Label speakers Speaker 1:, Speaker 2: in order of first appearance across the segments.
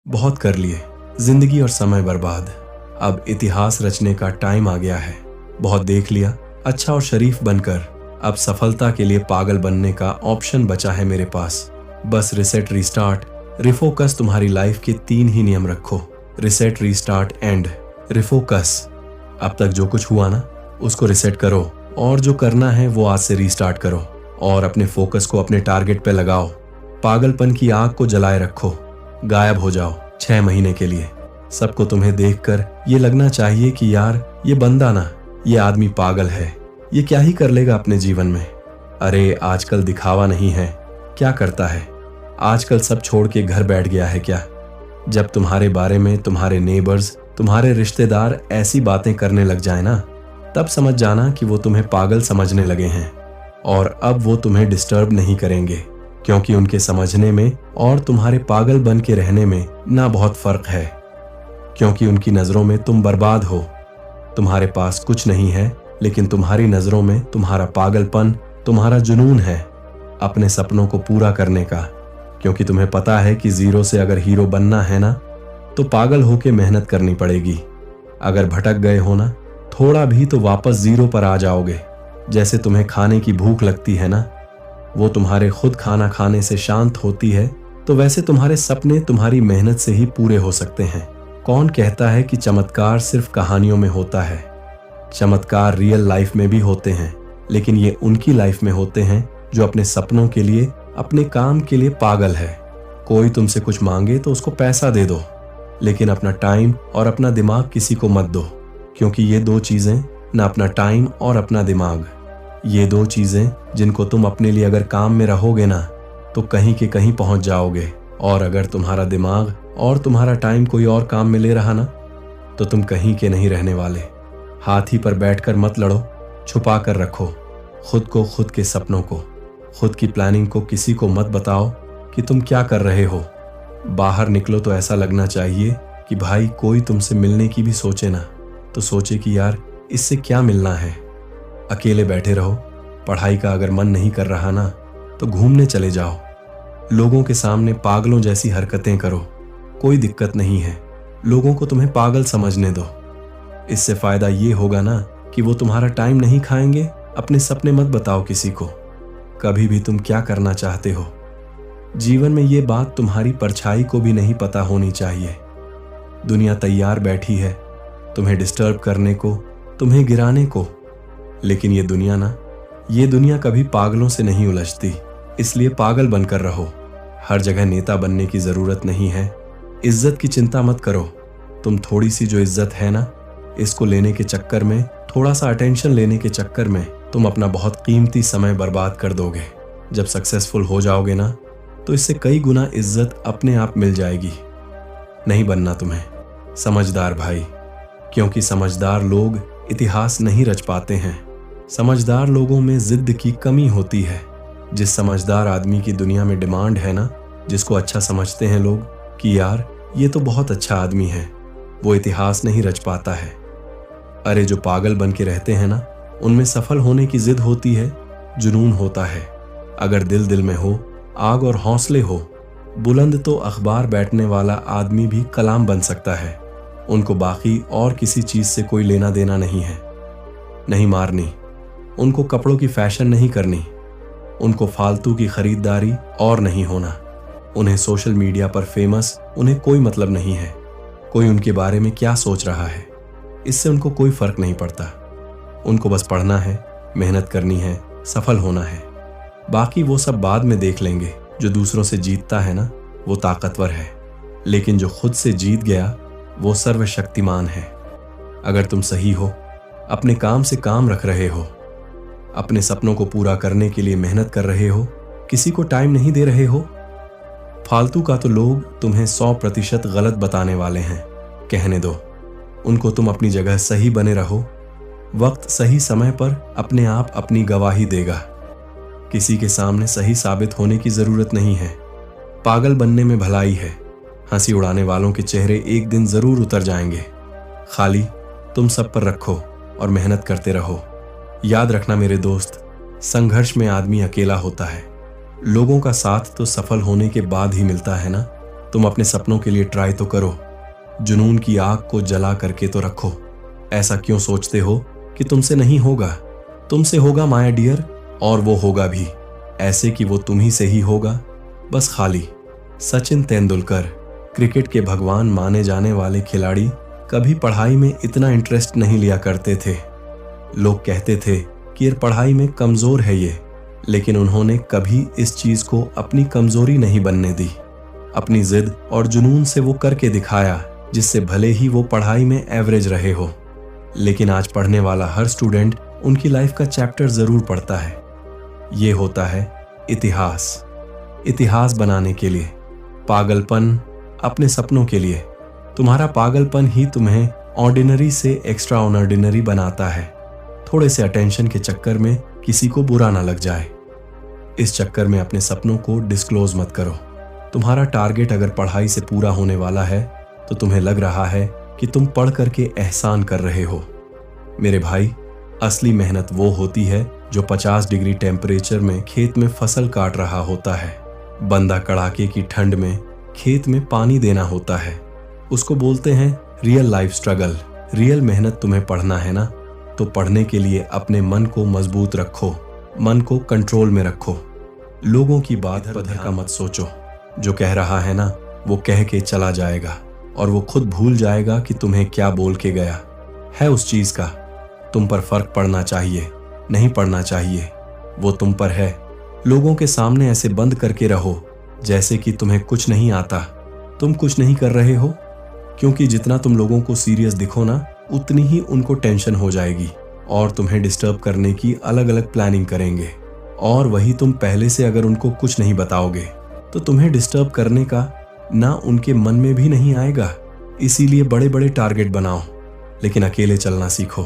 Speaker 1: बहुत कर लिए, जिंदगी और समय बर्बाद। अब इतिहास रचने का टाइम आ गया है। बहुत देख लिया, अच्छा और शरीफ बनकर अब सफलता के लिए पागल बनने का ऑप्शन बचा है मेरे पास। बस रिसेट, रीस्टार्ट, रिफोकस। तुम्हारी लाइफ के 3 ही नियम रखो: रिसेट, रीस्टार्ट एंड रिफोकस। अब तक जो कुछ हुआ ना, उसको रिसेट करो और जो करना है वो आज से रीस्टार्ट करो और अपने फोकस को अपने टारगेट पे लगाओ। पागलपन की आग को जलाए रखो, गायब हो जाओ 6 महीने के लिए। सबको तुम्हें देखकर ये लगना चाहिए कि यार ये बंदा ना, ये आदमी पागल है, ये क्या ही कर लेगा अपने जीवन में। अरे आजकल दिखावा नहीं है, क्या करता है आजकल, सब छोड़ के घर बैठ गया है क्या। जब तुम्हारे बारे में तुम्हारे नेबर्स, तुम्हारे रिश्तेदार ऐसी बातें करने लग जाए ना, तब समझ जाना कि वो तुम्हें पागल समझने लगे हैं। और अब वो तुम्हें डिस्टर्ब नहीं करेंगे, क्योंकि उनके समझने में और तुम्हारे पागल बन के रहने में ना बहुत फर्क है। क्योंकि उनकी नजरों में तुम बर्बाद हो। तुम्हारे पास कुछ नहीं है, लेकिन तुम्हारी नजरों में तुम्हारा पागलपन, तुम्हारा जुनून है अपने सपनों को पूरा करने का। क्योंकि तुम्हें पता है कि जीरो से अगर हीरो बनना है ना, तो पागल होके मेहनत करनी पड़ेगी। अगर भटक गए हो ना थोड़ा भी, तो वापस जीरो पर आ जाओगे। जैसे तुम्हें खाने की भूख लगती है ना, वो तुम्हारे खुद खाना खाने से शांत होती है, तो वैसे तुम्हारे सपने तुम्हारी मेहनत से ही पूरे हो सकते हैं। कौन कहता है कि चमत्कार सिर्फ कहानियों में होता है? चमत्कार रियल लाइफ में भी होते हैं, लेकिन ये उनकी लाइफ में होते हैं जो अपने सपनों के लिए, अपने काम के लिए पागल है। कोई तुमसे कुछ मांगे तो उसको पैसा दे दो, लेकिन अपना टाइम और अपना दिमाग किसी को मत दो। क्योंकि ये 2 चीजें, ना अपना टाइम और अपना दिमाग, ये 2 चीजें जिनको तुम अपने लिए अगर काम में रहोगे ना, तो कहीं के कहीं पहुंच जाओगे। और अगर तुम्हारा दिमाग और तुम्हारा टाइम कोई और काम में ले रहा ना, तो तुम कहीं के नहीं रहने वाले। हाथी पर बैठकर मत लड़ो, छुपा कर रखो खुद को, खुद के सपनों को, खुद की प्लानिंग को। किसी को मत बताओ कि तुम क्या कर रहे हो। बाहर निकलो तो ऐसा लगना चाहिए कि भाई कोई तुमसे मिलने की भी सोचे ना, तो सोचे कि यार इससे क्या मिलना है। अकेले बैठे रहो। पढ़ाई का अगर मन नहीं कर रहा ना, तो घूमने चले जाओ। लोगों के सामने पागलों जैसी हरकतें करो, कोई दिक्कत नहीं है। लोगों को तुम्हें पागल समझने दो। इससे फायदा ये होगा ना कि वो तुम्हारा टाइम नहीं खाएंगे। अपने सपने मत बताओ किसी को, कभी भी तुम क्या करना चाहते हो जीवन में। ये बात तुम्हारी परछाई को भी नहीं पता होनी चाहिए। दुनिया तैयार बैठी है तुम्हें डिस्टर्ब करने को, तुम्हें गिराने को। लेकिन ये दुनिया कभी पागलों से नहीं उलझती। इसलिए पागल बनकर रहो। हर जगह नेता बनने की जरूरत नहीं है। इज्जत की चिंता मत करो। तुम थोड़ी सी जो इज्जत है ना, इसको लेने के चक्कर में, थोड़ा सा अटेंशन लेने के चक्कर में तुम अपना बहुत कीमती समय बर्बाद कर दोगे। जब सक्सेसफुल हो जाओगे ना, तो इससे कई गुना इज्जत अपने आप मिल जाएगी। नहीं बनना तुम्हें समझदार भाई, क्योंकि समझदार लोग इतिहास नहीं रच पाते हैं। समझदार लोगों में जिद की कमी होती है। जिस समझदार आदमी की दुनिया में डिमांड है ना, जिसको अच्छा समझते हैं लोग कि यार ये तो बहुत अच्छा आदमी है, वो इतिहास नहीं रच पाता है। अरे जो पागल बन के रहते हैं ना, उनमें सफल होने की जिद होती है, जुनून होता है। अगर दिल दिल में हो, आग और हौसले हो, बुलंद तो अखबार बैठने वाला आदमी भी कलाम बन सकता है। उनको बाकी और किसी चीज से कोई लेना देना नहीं है। नहीं मारनी, उनको कपड़ों की फैशन नहीं करनी, उनको फालतू की खरीदारी और नहीं होना। उन्हें सोशल मीडिया पर फेमस उन्हें कोई मतलब नहीं है। कोई उनके बारे में क्या सोच रहा है, इससे उनको कोई फर्क नहीं पड़ता। उनको बस पढ़ना है, मेहनत करनी है, सफल होना है। बाकी वो सब बाद में देख लेंगे। जो दूसरों से जीतता है ना, वो ताकतवर है, लेकिन जो खुद से जीत गया वो सर्वशक्तिमान है। अगर तुम सही हो, अपने काम से काम रख रहे हो, अपने सपनों को पूरा करने के लिए मेहनत कर रहे हो, किसी को टाइम नहीं दे रहे हो, फालतू का तो लोग तुम्हें 100% गलत बताने वाले हैं। कहने दो उनको, तुम अपनी जगह सही बने रहो। वक्त सही समय पर अपने आप अपनी गवाही देगा। किसी के सामने सही साबित होने की जरूरत नहीं है। पागल बनने में भलाई है। हंसी उड़ाने वालों के चेहरे एक दिन जरूर उतर जाएंगे। खाली तुम सब पर रखो और मेहनत करते रहो। याद रखना मेरे दोस्त, संघर्ष में आदमी अकेला होता है। लोगों का साथ तो सफल होने के बाद ही मिलता है ना। तुम अपने सपनों के लिए ट्राई तो करो, जुनून की आग को जला करके तो रखो। ऐसा क्यों सोचते हो कि तुमसे नहीं होगा? तुमसे होगा माय डियर, और वो होगा भी ऐसे कि वो तुम्ही से ही होगा, बस खाली। सचिन तेंदुलकर, क्रिकेट के भगवान माने जाने वाले खिलाड़ी, कभी पढ़ाई में इतना इंटरेस्ट नहीं लिया करते थे। लोग कहते थे कि ये पढ़ाई में कमजोर है ये, लेकिन उन्होंने कभी इस चीज को अपनी कमजोरी नहीं बनने दी। अपनी जिद और जुनून से वो करके दिखाया, जिससे भले ही वो पढ़ाई में एवरेज रहे हो, लेकिन आज पढ़ने वाला हर स्टूडेंट उनकी लाइफ का चैप्टर जरूर पढ़ता है। ये होता है इतिहास। इतिहास बनाने के लिए पागलपन, अपने सपनों के लिए। तुम्हारा पागलपन ही तुम्हें ऑर्डिनरी से एक्स्ट्रा ऑर्डिनरी बनाता है। थोड़े से अटेंशन के चक्कर में किसी को बुरा ना लग जाए। इस चक्कर में अपने सपनों को डिस्क्लोज मत करो। तुम्हारा टारगेट अगर पढ़ाई से पूरा होने वाला है तो तुम्हें लग रहा है कि तुम पढ़ करके एहसान कर रहे हो। मेरे भाई, असली मेहनत वो होती है जो 50 डिग्री टेम्परेचर में खेत में फसल काट रहा होता है। बंदा कड़ाके की ठंड में खेत में पानी देना होता है। उसको बोलते हैं रियल लाइफ स्ट्रगल। रियल मेहनत तुम्हें पढ़ना है ना, तो पढ़ने के लिए अपने मन को मजबूत रखो, मन को कंट्रोल में रखो। लोगों की बात पधर का मत सोचो। जो कह रहा है ना, वो कह के चला जाएगा और वो खुद भूल जाएगा कि तुम्हें क्या बोल के गया है। उस चीज का तुम पर फर्क पड़ना चाहिए, नहीं पड़ना चाहिए, वो तुम पर है। लोगों के सामने ऐसे बंद करके रहो जैसे कि तुम्हें कुछ नहीं आता, तुम कुछ नहीं कर रहे हो, क्योंकि जितना तुम लोगों को सीरियस दिखो ना, उतनी ही उनको टेंशन हो जाएगी और तुम्हें डिस्टर्ब करने की अलग अलग प्लानिंग करेंगे। और वही तुम पहले से अगर उनको कुछ नहीं बताओगे तो तुम्हें डिस्टर्ब करने का ना उनके मन में भी नहीं आएगा। इसीलिए बड़े बड़े टारगेट बनाओ, लेकिन अकेले चलना सीखो,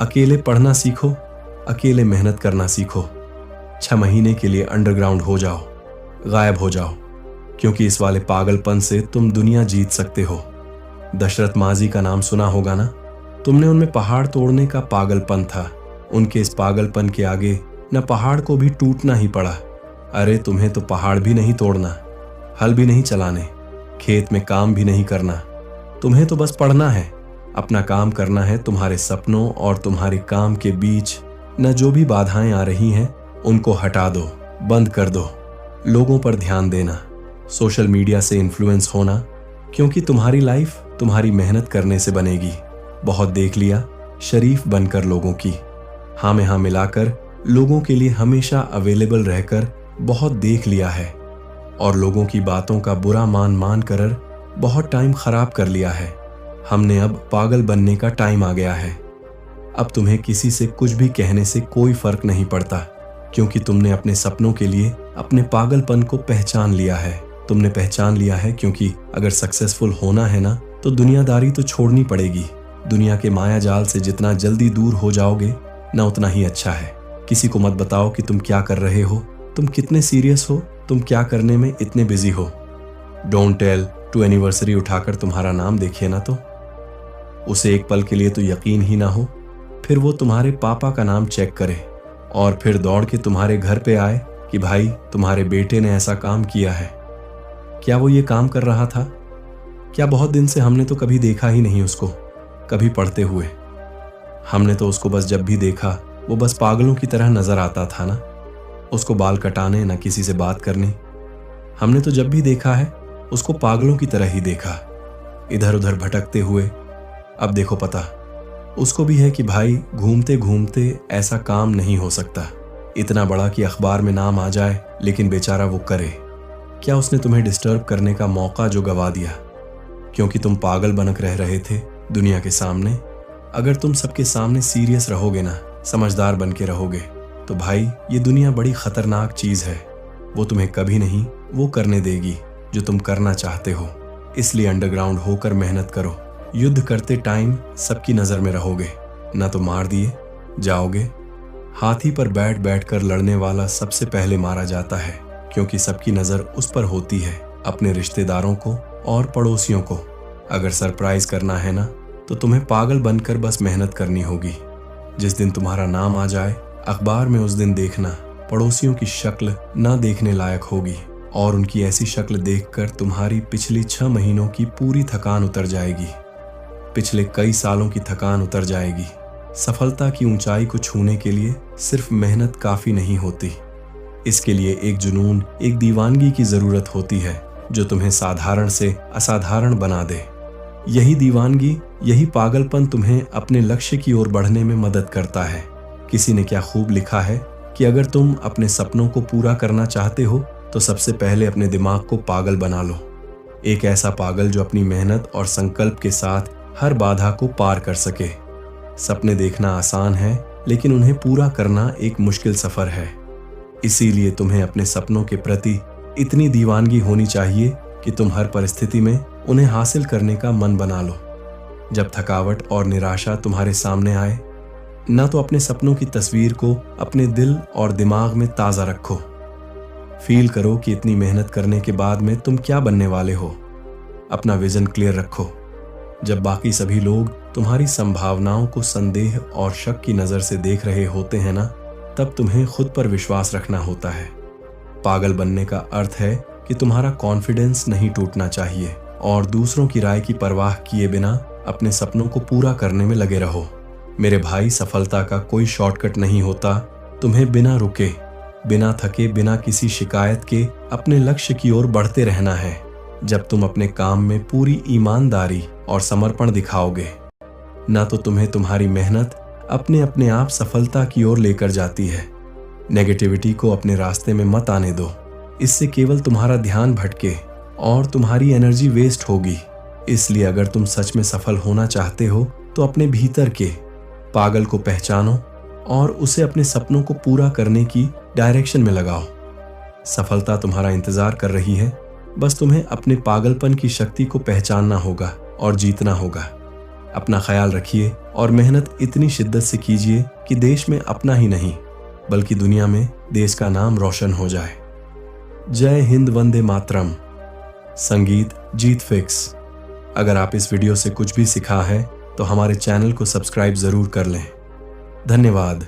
Speaker 1: अकेले पढ़ना सीखो, अकेले मेहनत करना सीखो। 6 महीने के लिए अंडरग्राउंड हो जाओ, गायब हो जाओ, क्योंकि इस वाले पागलपन से तुम दुनिया जीत सकते हो। दशरथ मांझी का नाम सुना होगा ना? तुमने उनमें पहाड़ तोड़ने का पागलपन था। उनके इस पागलपन के आगे न पहाड़ को भी टूटना ही पड़ा। अरे तुम्हें तो पहाड़ भी नहीं तोड़ना, हल भी नहीं चलाने, खेत में काम भी नहीं करना। तुम्हें तो बस पढ़ना है, अपना काम करना है। तुम्हारे सपनों और तुम्हारे काम के बीच न जो भी बाधाएं आ रही हैं, उनको हटा दो, बंद कर दो। लोगों पर ध्यान देना, सोशल मीडिया से इन्फ्लुएंस होना, क्योंकि तुम्हारी लाइफ तुम्हारी मेहनत करने से बनेगी। बहुत देख लिया शरीफ बनकर लोगों की, हाँ में हाँ मिलाकर लोगों के लिए हमेशा अवेलेबल रहकर बहुत देख लिया है, और लोगों की बातों का बुरा मान कर बहुत टाइम खराब कर लिया है। हमने अब पागल बनने का टाइम आ गया है। अब तुम्हें किसी से कुछ भी कहने से कोई फर्क नहीं पड़ता, क्योंकि तुमने अपने सपनों के लिए अपने पागलपन को पहचान लिया है। तुमने पहचान लिया है, क्योंकि अगर सक्सेसफुल होना है ना, तो दुनियादारी तो छोड़नी पड़ेगी। दुनिया के माया जाल से जितना जल्दी दूर हो जाओगे ना, उतना ही अच्छा है। किसी को मत बताओ कि तुम क्या कर रहे हो, तुम कितने सीरियस हो, तुम क्या करने में इतने बिजी हो। डोंट टेल टू एनिवर्सरी उठाकर तुम्हारा नाम देखिए ना, तो उसे एक पल के लिए तो यकीन ही ना हो, फिर वो तुम्हारे पापा का नाम चेक करे और फिर दौड़ के तुम्हारे घर पे आए कि भाई तुम्हारे बेटे ने ऐसा काम किया है। क्या वो ये काम कर रहा था? क्या बहुत दिन से हमने तो कभी देखा ही नहीं उसको, कभी पढ़ते हुए। हमने तो उसको बस जब भी देखा वो बस पागलों की तरह नजर आता था ना, उसको बाल कटाने ना किसी से बात करनी। हमने तो जब भी देखा है उसको पागलों की तरह ही देखा, इधर उधर भटकते हुए। अब देखो पता उसको भी है कि भाई घूमते घूमते ऐसा काम नहीं हो सकता, इतना बड़ा कि अखबार में नाम आ जाए, लेकिन बेचारा वो करे क्या? उसने तुम्हें डिस्टर्ब करने का मौका जो गवा दिया, क्योंकि तुम पागल बनक रह रहे थे दुनिया के सामने। अगर तुम सबके सामने सीरियस रहोगे ना, समझदार बन के रहोगे, तो भाई ये दुनिया बड़ी खतरनाक चीज है। वो तुम्हें कभी नहीं वो करने देगी जो तुम करना चाहते हो। इसलिए अंडरग्राउंड होकर मेहनत करो। युद्ध करते टाइम सबकी नजर में रहोगे, ना तो मार दिए जाओगे। हाथी पर बैठ बैठ कर लड़ने वाला सबसे पहले मारा जाता है, क्योंकि सबकी नजर उस पर होती है, अपने रिश्तेदारों को और पड़ोसियों को। अगर सरप्राइज करना है ना, तो तुम्हें पागल बनकर बस मेहनत करनी होगी। जिस दिन तुम्हारा नाम आ जाए अखबार में, उस दिन देखना पड़ोसियों की शक्ल ना देखने लायक होगी। और उनकी ऐसी शक्ल देखकर तुम्हारी पिछली 6 महीनों की पूरी थकान उतर जाएगी। पिछले कई सालों की थकान उतर जाएगी। सफलता की ऊंचाई को छूने के लिए सिर्फ मेहनत काफी नहीं होती। इसके लिए एक जुनून, एक दीवानगी की जरूरत होती है जो तुम्हें साधारण से असाधारण बना दे। यही दीवानगी, यही पागलपन तुम्हें अपने लक्ष्य की ओर बढ़ने में मदद करता है। किसी ने क्या खूब लिखा है कि अगर तुम अपने सपनों को पूरा करना चाहते हो तो सबसे पहले अपने दिमाग को पागल बना लो। एक ऐसा पागल जो अपनी मेहनत और संकल्प के साथ हर बाधा को पार कर सके। सपने देखना आसान है, लेकिन उन्हें पूरा करना एक मुश्किल सफर है। इसीलिए तुम्हें अपने सपनों के प्रति इतनी दीवानगी होनी चाहिए कि तुम हर परिस्थिति में उन्हें हासिल करने का मन बना लो। जब थकावट और निराशा तुम्हारे सामने आए, ना तो अपने सपनों की तस्वीर को अपने दिल और दिमाग में ताज़ा रखो। फील करो कि इतनी मेहनत करने के बाद में तुम क्या बनने वाले हो। अपना विजन क्लियर रखो। जब बाकी सभी लोग तुम्हारी संभावनाओं को संदेह और शक की नज़र से देख रहे होते हैं ना, तब तुम्हें खुद पर विश्वास रखना होता है। पागल बनने का अर्थ है कि तुम्हारा कॉन्फिडेंस नहीं टूटना चाहिए और दूसरों की राय की परवाह किए बिना अपने सपनों को पूरा करने में लगे रहो। मेरे भाई, सफलता का कोई शॉर्टकट नहीं होता। तुम्हें बिना रुके, बिना थके, बिना किसी शिकायत के अपने लक्ष्य की ओर बढ़ते रहना है। जब तुम अपने काम में पूरी ईमानदारी और समर्पण दिखाओगे, ना तो तुम्हें तुम्हारी मेहनत अपने आप सफलता की ओर लेकर जाती है। नेगेटिविटी को अपने रास्ते में मत आने दो। इससे केवल तुम्हारा ध्यान भटके और तुम्हारी एनर्जी वेस्ट होगी। इसलिए अगर तुम सच में सफल होना चाहते हो तो अपने भीतर के पागल को पहचानो और उसे अपने सपनों को पूरा करने की डायरेक्शन में लगाओ। सफलता तुम्हारा इंतजार कर रही है। बस तुम्हें अपने पागलपन की शक्ति को पहचानना होगा और जीतना होगा। अपना ख्याल रखिए और मेहनत इतनी शिद्दत से कीजिए कि देश में अपना ही नहीं बल्कि दुनिया में देश का नाम रोशन हो जाए। जय हिंद, वंदे मातरम। संगीत जीत फिक्स। अगर आप इस वीडियो से कुछ भी सीखा है तो हमारे चैनल को सब्सक्राइब जरूर कर लें। धन्यवाद।